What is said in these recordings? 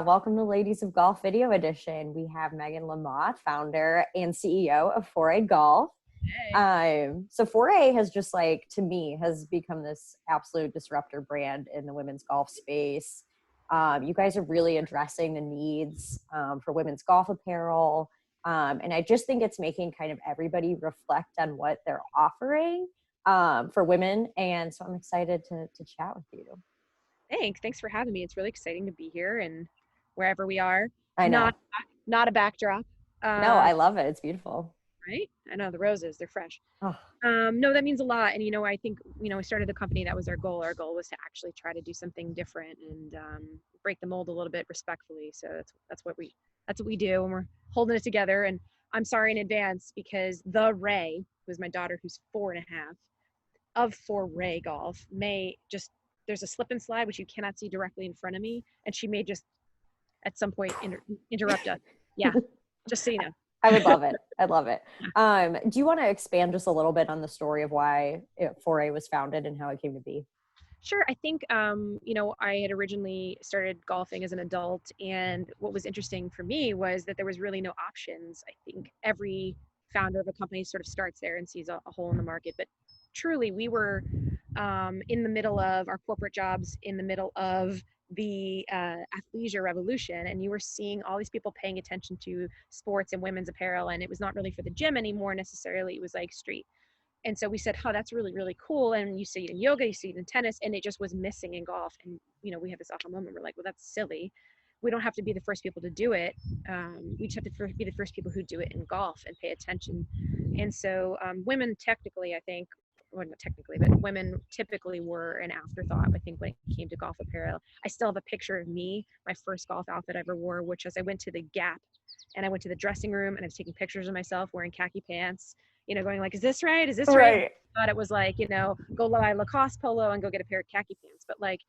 Welcome to Ladies of Golf Video Edition. We have Megan LaMothe, founder and CEO of FORAY GOLF. Hey. So FORAY has just to me, has become this absolute disruptor brand in the women's golf space. You guys are really addressing the needs for women's golf apparel. And I just think it's making kind of everybody reflect on what they're offering for women. And so I'm excited to chat with you. Thanks for having me. It's really exciting to be here and wherever we are. I know. Not a backdrop. No, I love it. It's beautiful. Right? I know the roses, they're fresh. Oh. No, that means a lot. And, I think, we started the company. That was our goal. Our goal was to actually try to do something different and break the mold a little bit respectfully. So that's what we do. And we're holding it together. And I'm sorry in advance because the Ray, who's my daughter, who's 4.5, of FORAY GOLF, there's a slip and slide, which you cannot see directly in front of me. And she may just at some point interrupt us. Yeah. Just so you know. I would love it. I'd love it. Do you want to expand just a little bit on the story of why FORAY was founded and how it came to be? Sure. I think, I had originally started golfing as an adult. And what was interesting for me was that there was really no options. I think every founder of a company sort of starts there and sees a hole in the market. But truly, we were in the middle of our corporate jobs, in the middle of the athleisure revolution, and you were seeing all these people paying attention to sports and women's apparel, and it was not really for the gym anymore necessarily. It was like street. And so we said, that's really, really cool. And you see it in yoga, you see it in tennis, and it just was missing in golf. And we had this aha moment. We're like, well, that's silly. We don't have to be the first people to do it. We just have to be the first people who do it in golf and pay attention. And so women technically, I think, well, not technically, but women typically were an afterthought, I think, when it came to golf apparel. I still have a picture of me, my first golf outfit I ever wore, which was I went to the Gap and I went to the dressing room and I was taking pictures of myself wearing khaki pants, going like, is this right? Is this right? I thought it was like, go buy a Lacoste polo and go get a pair of khaki pants. But like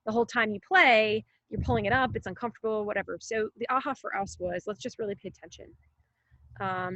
the whole time you play, you're pulling it up, it's uncomfortable, whatever. So the aha for us was, let's just really pay attention.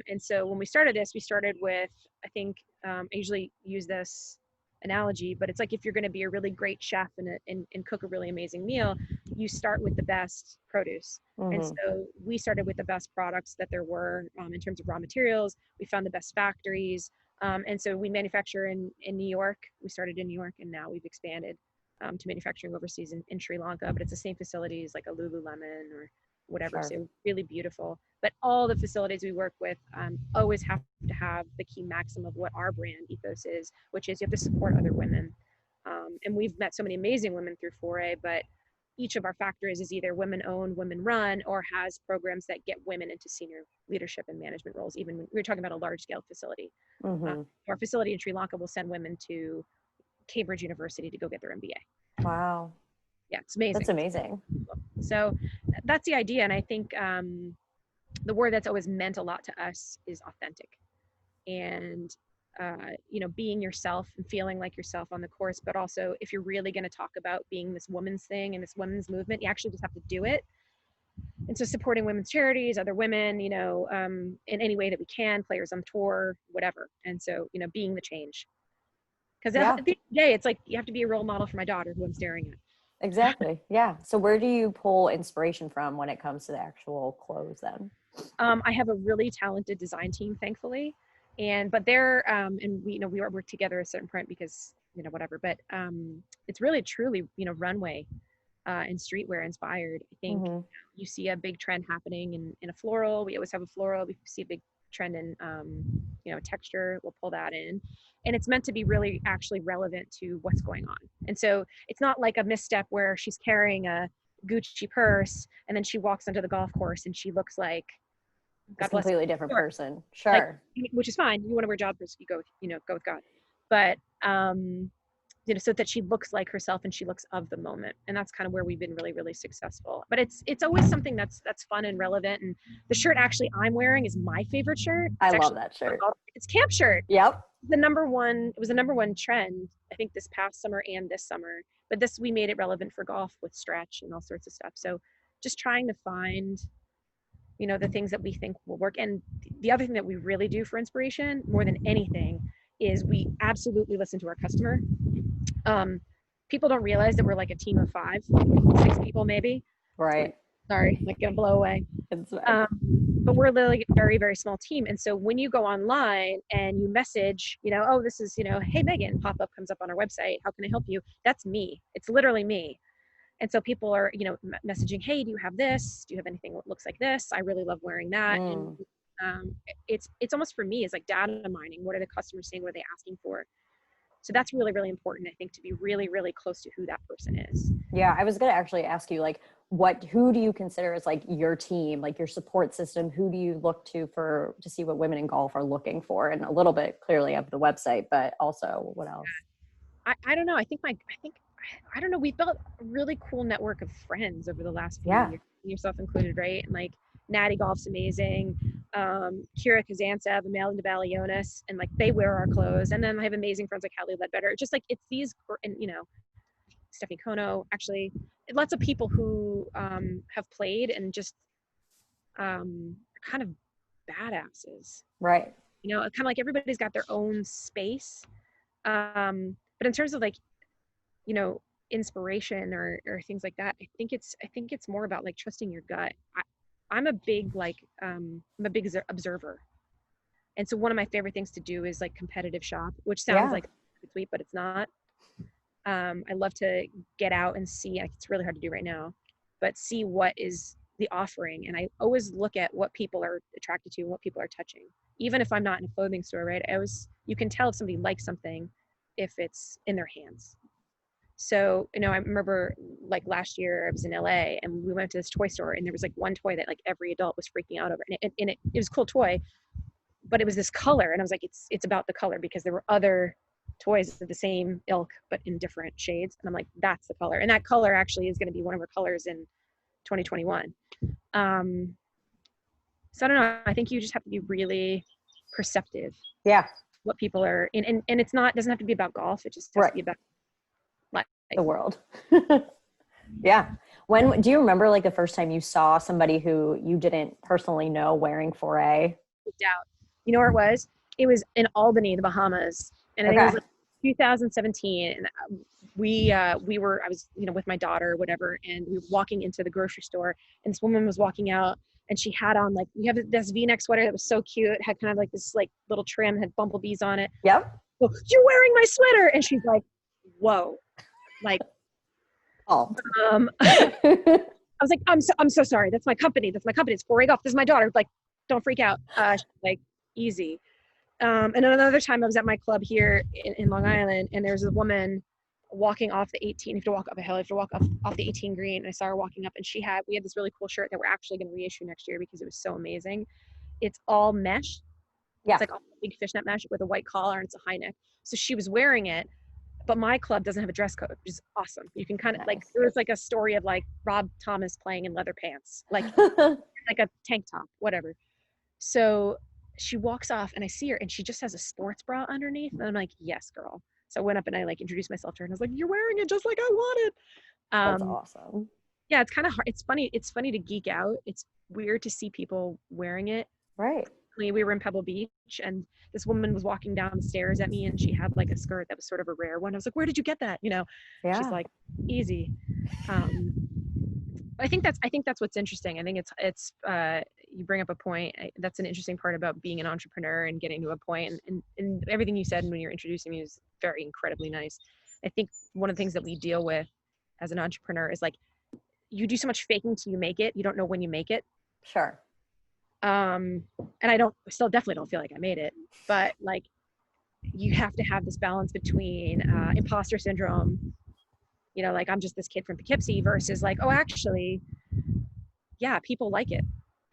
And so when we started this, we started with, I think, I usually use this analogy, but it's like if you're going to be a really great chef and cook a really amazing meal, you start with the best produce. Mm-hmm. And so we started with the best products that there were in terms of raw materials. We found the best factories. And so we manufacture in New York. We started in New York, and now we've expanded to manufacturing overseas in Sri Lanka, but it's the same facilities like a Lululemon or whatever. Sure. So really beautiful. But all the facilities we work with always have to have the key maxim of what our brand ethos is, which is you have to support other women. And we've met so many amazing women through FORAY, but each of our factories is either women-owned, women-run, or has programs that get women into senior leadership and management roles. Even when we were talking about a large-scale facility. Mm-hmm. Our facility in Sri Lanka will send women to Cambridge University to go get their MBA. Wow. Yeah, it's amazing. That's amazing. So that's the idea. And I think the word that's always meant a lot to us is authentic. And, being yourself and feeling like yourself on the course, but also if you're really going to talk about being this woman's thing and this women's movement, you actually just have to do it. And so supporting women's charities, other women, in any way that we can, players on tour, whatever. And so, being the change. Because at the end of the day, it's like you have to be a role model for my daughter who I'm staring at. Exactly. Yeah. So where do you pull inspiration from when it comes to the actual clothes then? I have a really talented design team, thankfully. But they're, and we work together at a certain point because, whatever, but it's really truly, runway and streetwear inspired. I think you see a big trend happening in a floral. We always have a floral. We see a big trend in, texture. We'll pull that in. And it's meant to be really actually relevant to what's going on. And so it's not like a misstep where she's carrying a Gucci purse and then she walks onto the golf course and she looks like a completely different person. Sure. Which is fine. You want to wear joggers, you go with God. But, so that she looks like herself and she looks of the moment. And that's kind of where we've been really, really successful. But it's always something that's fun and relevant. And the shirt actually I'm wearing is my favorite shirt. I love that shirt. It's camp shirt. Yep. It was the number one trend, I think, this past summer and this summer. But we made it relevant for golf with stretch and all sorts of stuff. So just trying to find, the things that we think will work. And the other thing that we really do for inspiration more than anything is we absolutely listen to our customer. People don't realize that we're like a team of 5, 6 people maybe. Right. Sorry, like gonna blow away. It's fine. Um, but we're literally a very, very small team. And so when you go online and you message, oh, this is, hey, Megan, pop up comes up on our website. How can I help you? That's me. It's literally me. And so people are, messaging, hey, do you have this? Do you have anything that looks like this? I really love wearing that. And Mm. it's almost for me, it's like data mining. What are the customers saying? What are they asking for? So that's really, really important, I think, to be really, really close to who that person is. Yeah, I was going to actually ask you, like, who do you consider as like your team, like your support system? Who do you look to to see what women in golf are looking for? And a little bit clearly of the website, but also what else? I don't know. I don't know. We've built a really cool network of friends over the last few Yeah. years, yourself included, right? And like Natty Golf's amazing. Kira Kazantsev, Amelia Balionis, and like they wear our clothes. And then I have amazing friends like Hallie Ledbetter. It's just like it's these, and Stephanie Kono, actually, lots of people who have played and just kind of badasses. Right. Kind of like everybody's got their own space. But in terms of like, you know, inspiration or things like that, I think it's more about like trusting your gut. I'm a big observer. And so one of my favorite things to do is like competitive shop, which sounds Yeah. like a tweet, but it's not. I love to get out and see, it's really hard to do right now, but see what is the offering. And I always look at what people are attracted to and what people are touching. Even if I'm not in a clothing store, right? You can tell if somebody likes something if it's in their hands. So, I remember like last year I was in LA and we went to this toy store and there was like one toy that like every adult was freaking out over. And it was a cool toy, but it was this color. And I was like, it's about the color, because there were other toys of the same ilk, but in different shades. And I'm like, that's the color. And that color actually is going to be one of our colors in 2021. So I don't know. I think you just have to be really perceptive Yeah. what people are and it's not, doesn't have to be about golf. It just has to Right. be about life. The world. Yeah. When do you remember like the first time you saw somebody who you didn't personally know wearing Foray? Out. You know where it was? It was in Albany, the Bahamas, and I think it was Okay. like 2017. And I was with my daughter or whatever, and we were walking into the grocery store, and this woman was walking out, and she had on like, we have this V-neck sweater that was so cute. It had kind of like this like little trim, had bumblebees on it. Yep. So, you're wearing my sweater, and she's like, whoa, like Oh. I was like, I'm so sorry. That's my company. It's Foray Golf. This is my daughter. Like, don't freak out. Like, easy. And another time I was at my club here in Long Island, and there's a woman walking off the 18. You have to walk up a hill. You have to walk off the 18 green. And I saw her walking up, and we had this really cool shirt that we're actually going to reissue next year because it was so amazing. It's all mesh. Yeah. It's like all big fishnet mesh with a white collar, and it's a high neck. So she was wearing it, but my club doesn't have a dress code, which is awesome. You can kind of like, there was like a story of like Rob Thomas playing in leather pants, like like a tank top, whatever. So she walks off and I see her and she just has a sports bra underneath. And I'm like, yes, girl. So I went up and I like introduced myself to her and I was like, you're wearing it just like I wanted. That's awesome. Yeah, it's kind of hard. It's funny to geek out. It's weird to see people wearing it. Right. We were in Pebble Beach and this woman was walking down the stairs at me and she had like a skirt that was sort of a rare one. I was like, where did you get that? Yeah. She's like, easy. I think that's what's interesting. I think it's you bring up a point. That's an interesting part about being an entrepreneur and getting to a point, and everything you said when you're introducing me is very incredibly nice. I think one of the things that we deal with as an entrepreneur is like, you do so much faking till you make it. You don't know when you make it. Sure. And I still definitely don't feel like I made it, but like, you have to have this balance between imposter syndrome, like I'm just this kid from Poughkeepsie, versus like, oh, actually, yeah, people like it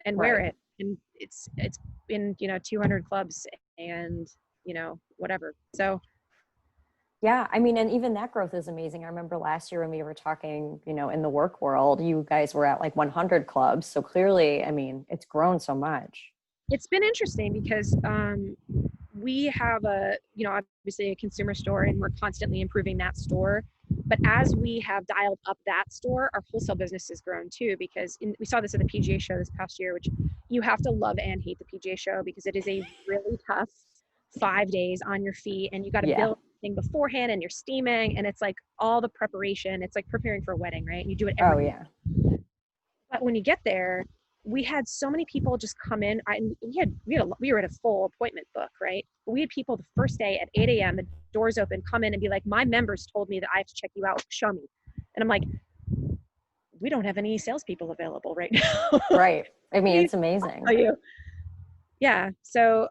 and wear it, and it's in 200 clubs and whatever. So yeah, I mean, and even that growth is amazing. I remember last year when we were talking, in the work world, you guys were at like 100 clubs. So clearly, I mean, it's grown so much. it's been interesting because we have obviously a consumer store and we're constantly improving that store. But as we have dialed up that store, our wholesale business has grown too, because we saw this at the PGA show this past year, which you have to love and hate the PGA show because it is a really tough 5 days on your feet and you got to build thing beforehand and you're steaming and it's like all the preparation. It's like preparing for a wedding, right? And you do it every yeah. But when you get there, we had so many people just come in. We were at a full appointment book, right? But we had people the first day at 8 a.m. The doors open, come in and be like, "My members told me that I have to check you out. Show me." And I'm like, "We don't have any salespeople available right now." Right. I mean, Please, it's amazing. tell you. Yeah. So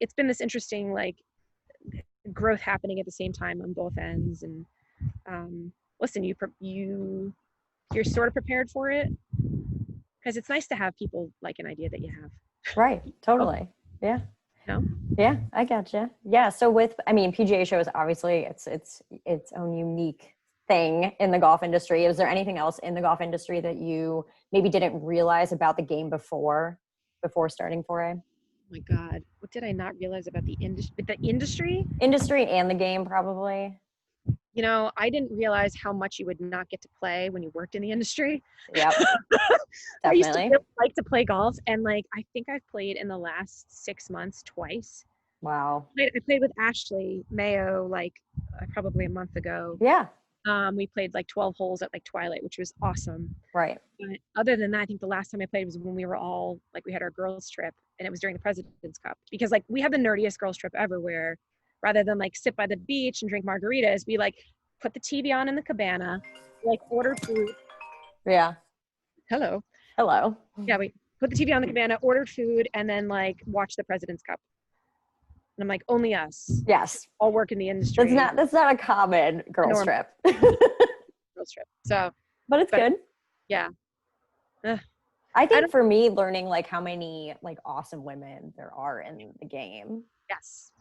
it's been this interesting like growth happening at the same time on both ends. And listen, you're sort of prepared for it because it's nice to have people like an idea that you have. Right. Totally. Yeah. No. Yeah, I gotcha. Yeah. So with, I mean, PGA show is obviously its own unique thing in the golf industry. Is there anything else in the golf industry that you maybe didn't realize about the game before starting Foray? Oh my God, what did I not realize about the industry? The Industry and the game, probably. You know, I didn't realize how much you would not get to play when you worked in the industry. Yep. I used to Definitely. really like to play golf, and like I think I've played in the last 6 months twice. Wow. I played with Ashley Mayo like probably a month ago. Yeah. We played like 12 holes at like twilight, which was awesome. Right. But other than that, I think the last time I played was when we were all like, we had our girls trip, and it was during the President's Cup, because like we had the nerdiest girls trip ever, where rather than like sit by the beach and drink margaritas, we like put the TV on in the cabana, like order food. Yeah. Hello. Yeah, we put the TV on the cabana, ordered food, and then like watch the President's Cup. And I'm like, only us. Yes. All work in the industry. That's not a common girls trip. Girls trip. So, but it's good. Yeah. I think for me, learning like how many like awesome women there are in the game. Yes.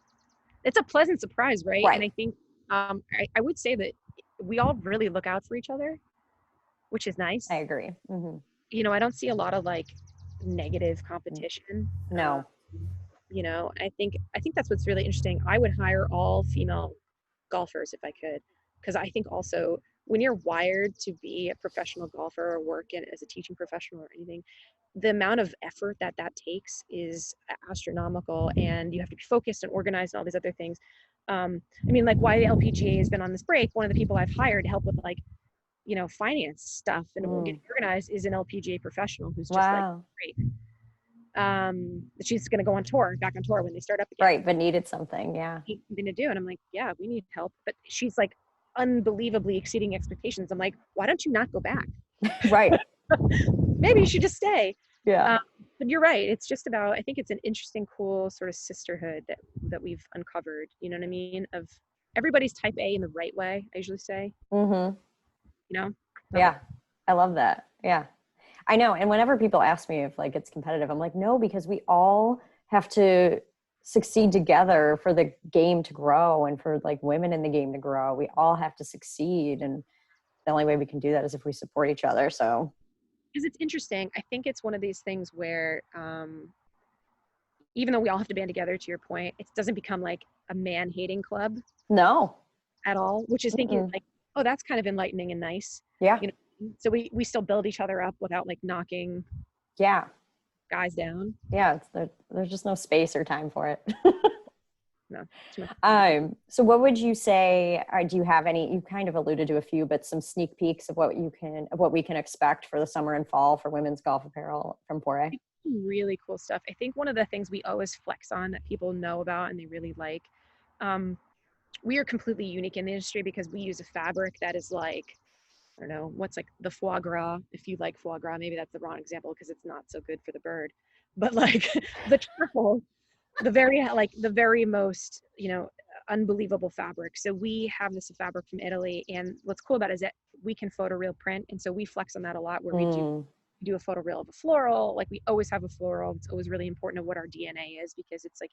It's a pleasant surprise, right? Right. And I think I would say that we all really look out for each other, which is nice. I agree. Mm-hmm. You know, I don't see a lot of like negative competition. No. You know, I think that's what's really interesting. I would hire all female golfers if I could, because I think also when you're wired to be a professional golfer or work in as a teaching professional or anything, the amount of effort that takes is astronomical, and you have to be focused and organized and all these other things. I mean, like why the LPGA has been on this break, one of the people I've hired to help with like, you know, finance stuff and getting organized is an LPGA professional who's just like great. She's going to go on tour, back on tour when they start up again. Right, but needed something, yeah. Something to do, and I'm like, yeah, we need help. But she's like unbelievably exceeding expectations. I'm like, why don't you not go back? Right. Maybe you should just stay. Yeah. But you're right. It's just about, I think it's an interesting, cool sort of sisterhood that we've uncovered. You know what I mean? Of everybody's type A in the right way, I usually say. Mm-hmm. You know? Yeah. I love that. Yeah. I know. And whenever people ask me if like it's competitive, I'm like, no, because we all have to succeed together for the game to grow and for like women in the game to grow. We all have to succeed. And the only way we can do that is if we support each other. So. Because it's interesting. I think it's one of these things where even though we all have to band together, to your point, it doesn't become like a man-hating club. No. At all, which is thinking like, oh, that's kind of enlightening and nice. Yeah. You know, so we still build each other up without like knocking guys down. Yeah, there's just no space or time for it. No. So what would you say, do you have any, you kind of alluded to a few, but some sneak peeks of what we can expect for the summer and fall for women's golf apparel from Foray? Really cool stuff. I think one of the things we always flex on that people know about and they really like, we are completely unique in the industry because we use a fabric that is like, I don't know, what's like the foie gras. If you like foie gras, maybe that's the wrong example because it's not so good for the bird. But like the truffle, the very most, you know, unbelievable fabric. So we have this fabric from Italy, and what's cool about it is that we can photoreal print, and so we flex on that a lot. Where we do a photoreal of a floral. Like we always have a floral. It's always really important of what our DNA is because it's like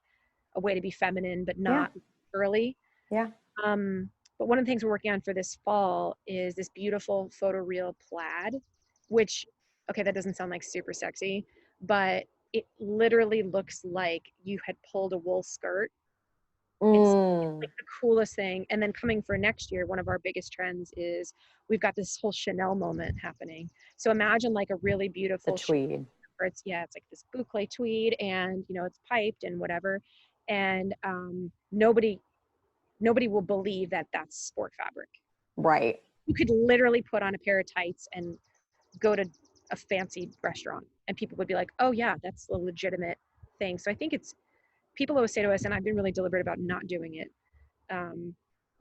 a way to be feminine but not girly. Yeah. But one of the things we're working on for this fall is this beautiful photoreal plaid, which, okay, that doesn't sound like super sexy, but it literally looks like you had pulled a wool skirt. It's like the coolest thing. And then coming for next year, one of our biggest trends is we've got this whole Chanel moment happening. So imagine like a really beautiful tweed. It's like this boucle tweed, and you know it's piped and whatever, and nobody will believe that that's sport fabric. Right. You could literally put on a pair of tights and go to a fancy restaurant, and people would be like, oh yeah, that's a legitimate thing. So I think people always say to us, and I've been really deliberate about not doing it,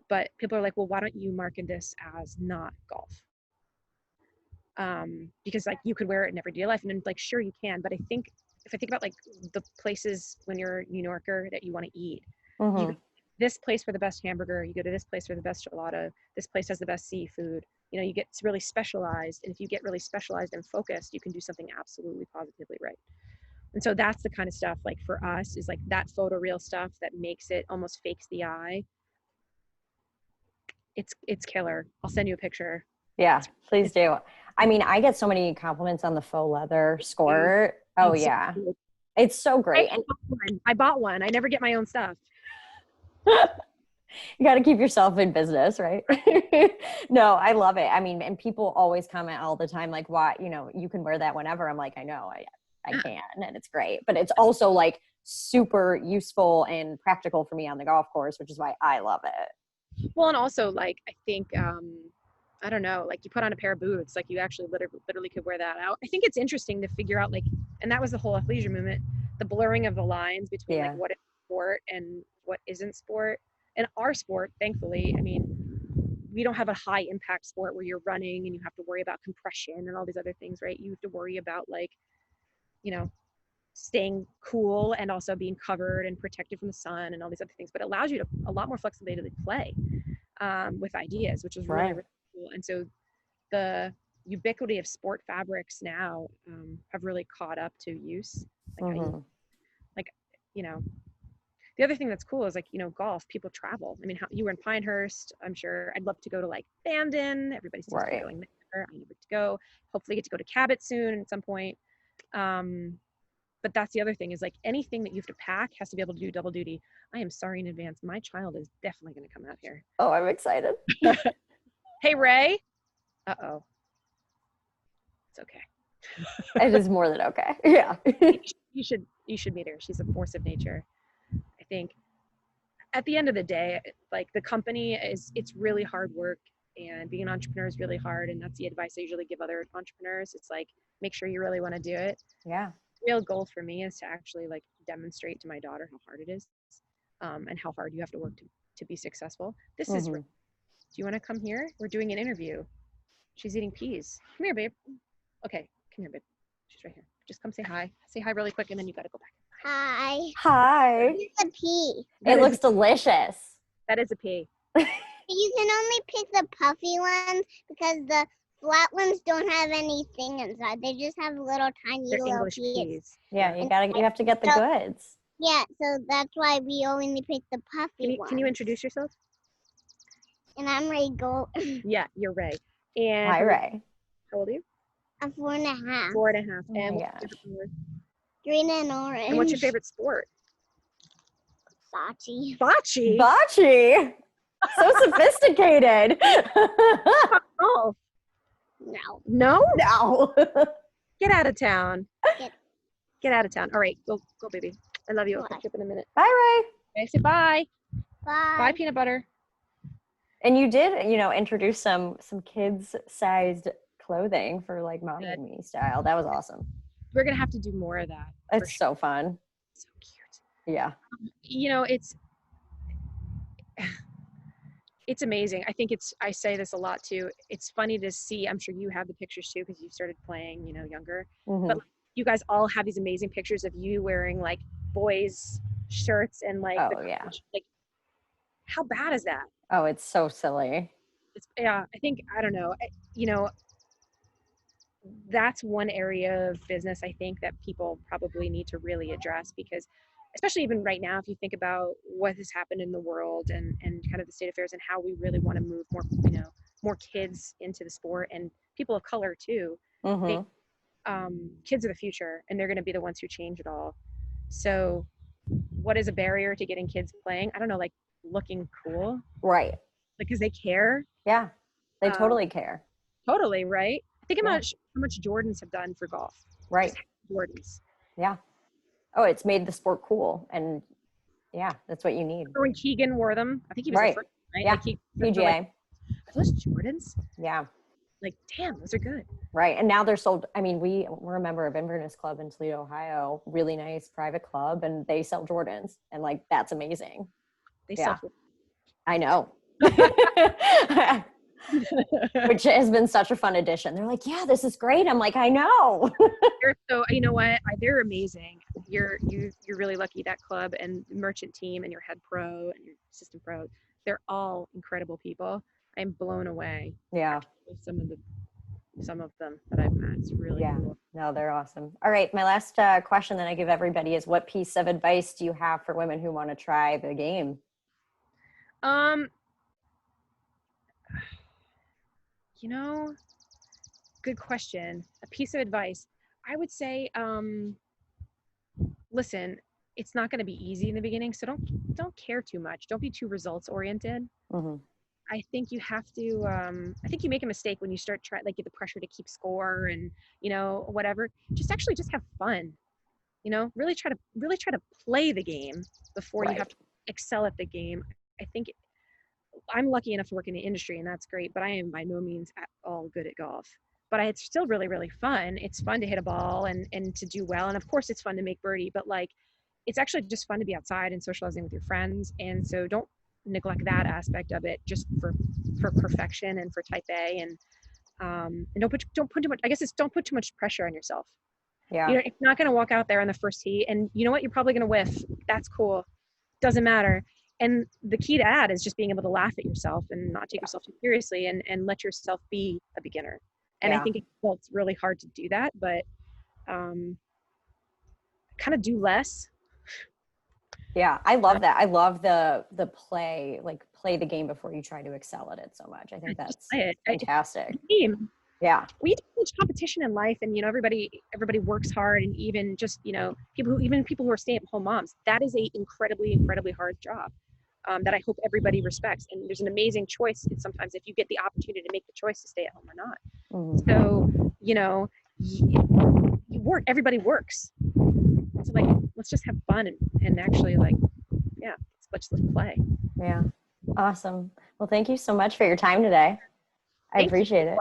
but people are like, well, why don't you market this as not golf? Because like you could wear it in everyday life, and then like, sure you can, but I think if I think about like the places when you're a New Yorker that you want to eat, you go to this place for the best hamburger, you go to this place for the best gelato, this place has the best seafood, you get really specialized, and if you get really specialized and focused, you can do something absolutely positively right. And so that's the kind of stuff, like for us, is like that photoreal stuff that makes it almost fakes the eye. It's killer. I'll send you a picture. Yeah, please do. I mean, I get so many compliments on the faux leather skirt. Oh yeah. It's so great. And I bought one. I never get my own stuff. you got to keep yourself in business, right? No, I love it. I mean, and people always comment all the time, like, why, you can wear that whenever. I'm like, I know, I can, and it's great. But it's also like super useful and practical for me on the golf course, which is why I love it. Well, and also like, I think, I don't know, like you put on a pair of boots, like you actually literally could wear that out. I think it's interesting to figure out, like, and that was the whole athleisure movement, the blurring of the lines between like what is sport and what isn't sport. And our sport, thankfully, I mean, we don't have a high impact sport where you're running and you have to worry about compression and all these other things, right? You have to worry about like, staying cool and also being covered and protected from the sun and all these other things, but it allows you to a lot more flexibility to play with ideas, which is really, really cool. And so the ubiquity of sport fabrics now have really caught up to use. The other thing that's cool is like, golf, people travel. I mean, you were in Pinehurst. I'm sure I'd love to go to like Bandon. Everybody seems to be going there. I never get to go. Hopefully get to go to Cabot soon at some point. But that's the other thing is like anything that you have to pack has to be able to do double duty. I am sorry in advance. My child is definitely going to come out here. Oh, I'm excited. Hey, Ray. Uh-oh. It's okay. It is more than okay. Yeah. You should meet her. She's a force of nature. I think at the end of the day, like the company it's really hard work, and being an entrepreneur is really hard. And that's the advice I usually give other entrepreneurs. It's like, make sure you really want to do it. Yeah. Real goal for me is to actually like demonstrate to my daughter how hard it is, and how hard you have to work to be successful. This is, do you want to come here? We're doing an interview. She's eating peas. Come here, babe. Okay, come here, babe. She's right here. Just come say hi. Say hi really quick, and then you got to go back. Hi. Hi. It's a pea. It looks delicious. That is a pea. You can only pick the puffy ones because the flat ones don't have anything inside. They just have little tiny They're little English peas. Yeah, you have to get the goods. Yeah, so that's why we only pick the puffy ones. Can you introduce yourself? And I'm Ray Gold. Yeah, you're Ray. And hi, Ray. How old are you? I'm 4.5. 4.5. Oh and my gosh. Green and orange. And what's your favorite sport? Bocce. Bocce. Bocce. So sophisticated. Oh. No. No? No. Get out of town. Get out of town. All right, go, baby. I love you. I'll catch you up in a minute. Bye, Ray. Okay, say bye. Bye. Bye, peanut butter. And you did, introduce some kids-sized clothing for like mommy and me style. That was awesome. We're gonna have to do more of that. It's so fun. So cute. Yeah. It's amazing. I think I say this a lot too. It's funny to see, I'm sure you have the pictures too, because you started playing, younger, but like, you guys all have these amazing pictures of you wearing like boys shirts and like, like how bad is that? Oh, it's so silly. I think, I don't know, that's one area of business I think that people probably need to really address, because especially even right now, if you think about what has happened in the world and kind of the state of affairs and how we really want to move more, more kids into the sport, and people of color too. Kids are the future, and they're going to be the ones who change it all. So what is a barrier to getting kids playing? I don't know, like looking cool. Right. Because they care. Yeah. They totally care. Totally, right? Think about how much Jordans have done for golf. Right. Jordans. Yeah. Oh, it's made the sport cool, and yeah, that's what you need. Remember when Keegan wore them? I think he was the first, right? Yeah. Like PGA. are those Jordans? Yeah. like, damn, those are good. Right. And now they're sold. I mean, we're a member of Inverness Club in Toledo, Ohio, really nice private club, and they sell Jordans, and like, that's amazing. They Yeah. sell. I know. Which has been such a fun addition. They're like, yeah, this is great. I'm like, I know. So you know what? They're amazing. You're really lucky. That club and merchant team and your head pro and your assistant pro, they're all incredible people. I'm blown away. Yeah. With some of them that I've met. It's really cool. No, they're awesome. All right. My last question that I give everybody is, what piece of advice do you have for women who want to try the game? You know, good question. A piece of advice. I would say, listen, it's not going to be easy in the beginning, so don't care too much. Don't be too results oriented. Mm-hmm. I think you have to. I think you make a mistake when you start like get the pressure to keep score and whatever. Just have fun. Really try to play the game before you have to excel at the game. I think I'm lucky enough to work in the industry, and that's great, but I am by no means at all good at golf. But it's still really, really fun. It's fun to hit a ball and to do well. And of course it's fun to make birdie, but like, it's actually just fun to be outside and socializing with your friends. And so don't neglect that aspect of it just for perfection and for type A. And don't put too much, I guess don't put too much pressure on yourself. Yeah. You're not going to walk out there on the first tee and you know what, you're probably going to whiff. That's cool. Doesn't matter. And the key to that is just being able to laugh at yourself and not take yourself too seriously and let yourself be a beginner. And I think it's really hard to do that, but kind of do less. Yeah, I love that. I love the play the game before you try to excel at it so much. I think that's fantastic. Yeah. We do much competition in life, and everybody works hard, and even just people who are stay-at-home moms. That is a incredibly hard job that I hope everybody respects. And there's an amazing choice sometimes if you get the opportunity to make the choice to stay at home or not. Mm-hmm. So you work. Everybody works. So like, let's just have fun and actually let's play. Yeah. Awesome. Well, thank you so much for your time today. I appreciate it.